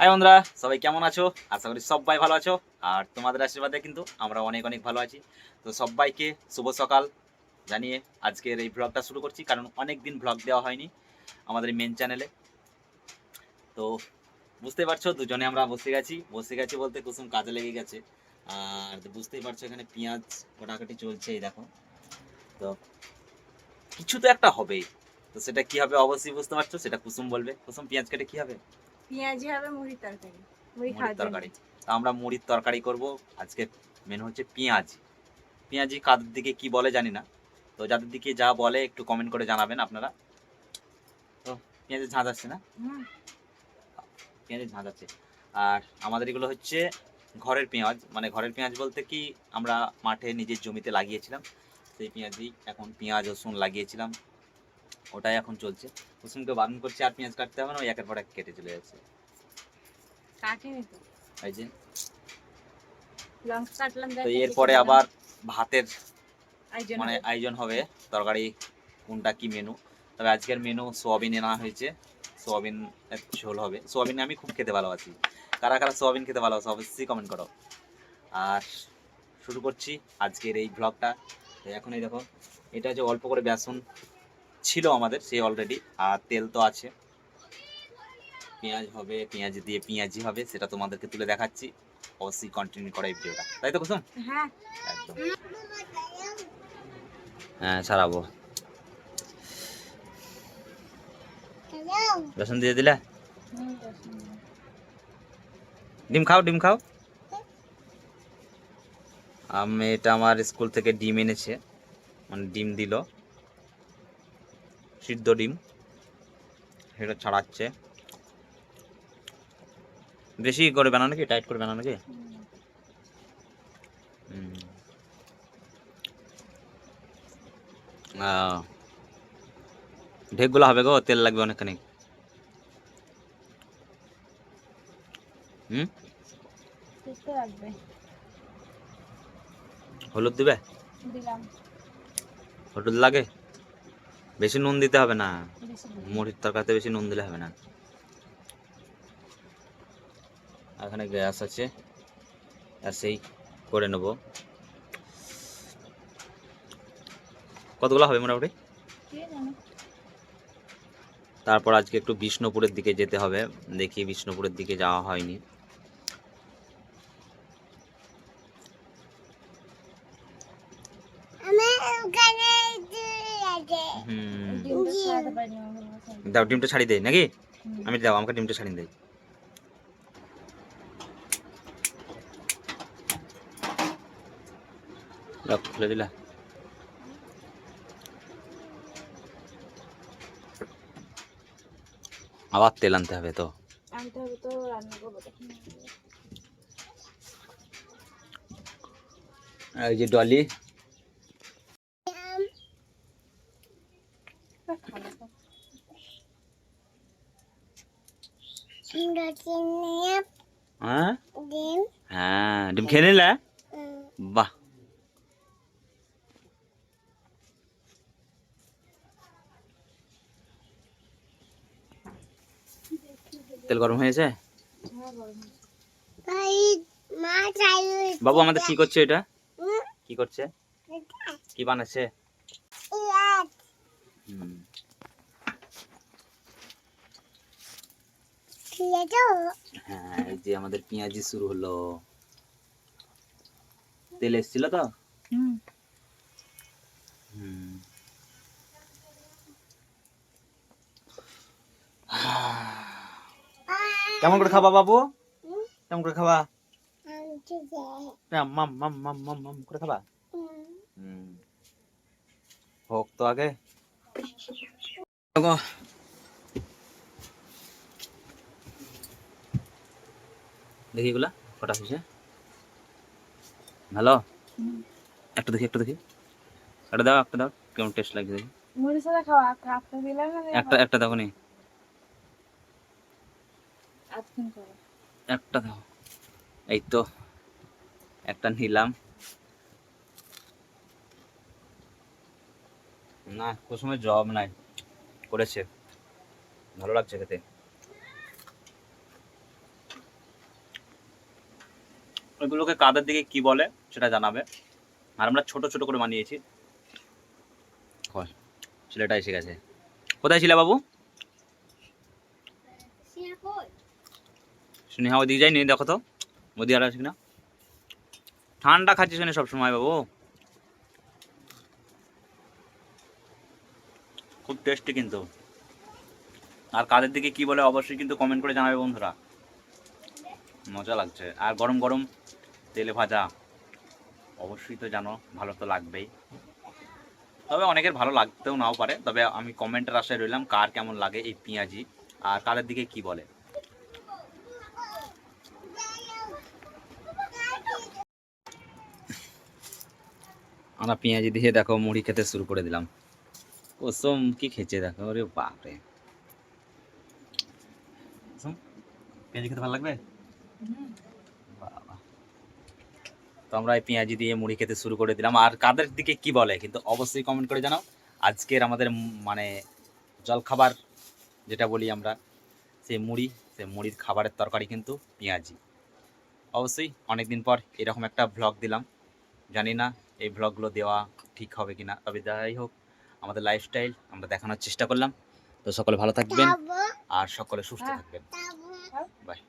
High বন্ধুরা, সবাই কেমন আছো? আশা করি সবাই ভালো আছো। আর তোমাদের আশীর্বাদে কিন্তু আমরা অনেক অনেক ভালো আছি। তো সবাইকে শুভ সকাল জানিয়ে আজকের এই ব্লগটা শুরু করছি, কারণ অনেক দিন ব্লগ দেওয়া হয়নি আমাদের মেন চ্যানেলে। তো বুঝতে পারছো, দুজনে আমরা বসে গেছি বলতে কুসুম কাজে লেগে গেছে। আর বুঝতেই পারছো এখানে পেঁয়াজ কাটাকাটি চলছে, এই দেখো। তো কিছু তো একটা হবেই, তো সেটা কি হবে অবশ্যই বুঝতে পারছো, সেটা কুসুম বলবে। কুসুম, পেঁয়াজ কেটে কি হবে? পেঁয়াজি হবে মুড়ির তরকারি। মুড়ি মুড়ির খাওয়ার জন্য। তরকারি। তো আমরা মুড়ির তরকারি করব। আজকে মেনু হচ্ছে পেঁয়াজি। পেঁয়াজি কাদের দিকে কি বলে জানি না, তো যাদের দিকে যা বলে একটু কমেন্ট করে জানাবেন আপনারা। তো পেঁয়াজের ঝাঁঝ আসছে না? পেঁয়াজের ঝাঁঝ আছে। আর আমাদের এগুলো হচ্ছে ঘরের পেঁয়াজ, মানে ঘরের পেঁয়াজ বলতে কি, আমরা মাঠে নিজের জমিতে লাগিয়েছিলাম সেই পেঁয়াজই। এখন পেঁয়াজ রসুন লাগিয়েছিলাম, ওটাই এখন চলছে। রসুনকে বারণ করছে আর পেঁয়াজ কাটতে হবে না, ওই একের পর এক কেটে চলে যাচ্ছে। কাটিনি তো, এই যে। লঙ্কা কাটলাম তো দেখে এরপরে আবার ভাতের আয়োজন মানে হবে। আয়োজন হবে। তরকারি কোনটা কি মেনু, তবে আজকের মেনু সোয়াবিন আনা হয়েছে। সোয়াবিন ঝোল হবে। সোয়াবিন আমি খুব খেতে ভালোবাসি। কারা কারা সোয়াবিন খেতে ভালোবাসো অবশ্যই কমেন্ট করো। আর শুরু করছি আজকের এই ব্লগটা। তো এখন এই দেখো, এটা যে অল্প করে বেসন ছিল আমাদের, সেই অলরেডি। আর তেল তো আছে, পেঁয়াজ হবে, পেঁয়াজ দিয়ে পেঁয়াজি হবে, সেটা তোমাদেরকে তুলে দেখাচ্ছি। অবশ্যই কন্টিনিউ করা এই ভিডিওটা, তাই তো কুসুম? হ্যাঁ, একদম। হ্যাঁ, ছাড়াবো। বেসন দিয়ে দিলে। ডিম খাও, ডিম খাও। আমি এটা আমার স্কুল থেকে ডিম এনেছে, মানে ডিম দিল, সিদ্ধ ডিম, সেটা ছাড়াচ্ছে। বেশি করে বানানো নাকি, টাইট করে বানানো নাকি? ঢেকগুলো হবে গো, তেল লাগবে অনেকখানি। হুম, লাগবে। হলুদ দিবে? দিলাম। হলুদ লাগে? বেশি নুন দিতে হবে না, মুড়ির তরকারিতে বেশি নুন দিলে হবে না। এখানে গ্যাস আছে, আর সেই করে নেব। কতগুলো হবে মোটামুটি? তারপর আজকে একটু বিষ্ণুপুরের দিকে যেতে হবে, দেখি বিষ্ণুপুরের দিকে যাওয়া হয়নি। দাও, ডিমটা ছাড়ি দেয় নাকি? আমি দাও, আমাকে ডিমটা ছাড়িয়ে দেয়। খুলে দিলা। আবার তেল আনতে হবে তো। রান্না করবো তখন। এই যে ডলি, হ্যাঁ হ্যাঁ, ডিম খেয়ে নিলে? বাহ, তেল গরম হয়েছে। বাবু আমাদের কি করছে এটা? কি করছে? কি বানাচ্ছে? হ্যাঁ, এই যে আমাদের পেঁয়াজি শুরু হলো। তেল এসেছিল তো। কেমন করে খাবা বাবু? কেমন করে খাবা? মাম মাম মাম মাম মাম করে খাবা। হোক তো আগে। দেখি এগুলা কটা হয়েছে। ভালো, একটা দেখি, একটা দেখি। একটা দাও, একটা দাও, কেমন টেস্ট লাগছে দেখি। মুড়ি সাথে খাওয়া, কাপটা দিলাম না। একটা একটা দাও নি, একটা দাও। এই তো একটা নিলাম। না, কুসুমের জব নাই, করেছে, ভালো লাগছে খেতে। ওইগুলোকে কাদের দিকে কি বলে সেটা জানাবে। আর আমরা ছোট ছোট করে বানিয়েছি। কই, ছেলেটা এসে গেছে। কোথায় ছিলে বাবু? স্নেহা ওদিকে যাইনি, দেখো তো ওদিকে আর আছে কিনা। ঠান্ডা খাচ্ছিস না সব সময় বাবু, খুব টেস্টি কিন্তু। আর কাদের দিকে কি বলে অবশ্যই কিন্তু কমেন্ট করে জানাবে বন্ধুরা, মজা লাগছে। আর গরম গরম তেলে ভাজা, অবশ্যই তো জানো ভালো তো লাগবেই। তবে অনেকের ভালো লাগতেও নাও পারে, তবে আমি কমেন্টের আশায় রইলাম কার কেমন লাগে এই পেঁয়াজি আর কাদের দিকে কি বলে। আমরা পেঁয়াজি দিয়ে দেখো মুড়ি খেতে শুরু করে দিলাম। কুসুম কি খেয়েছে দেখো, ওরে বাপরে। কুসুম, পেঁয়াজি খেতে ভালো লাগবে? বাবা। তো আমরা এই পেঁয়াজি দিয়ে মুড়ি খেতে শুরু করে দিলাম। আর কাদের দিকে কি বলে কিন্তু অবশ্যই কমেন্ট করে জানাও। আজকের আমাদের মানে জলখাবার যেটা বলি আমরা, সেই মুড়ি, সেই মুড়ির খাবারের তরকারি কিন্তু পেঁয়াজি। অবশ্যই অনেক দিন পর এরকম একটা ভ্লগ দিলাম, জানি না এই ভ্লগগুলো দেওয়া ঠিক হবে কিনা, তবে যাই হোক আমাদের লাইফস্টাইল আমরা দেখানোর চেষ্টা করলাম। তো সকলে ভালো থাকবেন আর সকলে সুস্থ থাকবেন। বাই।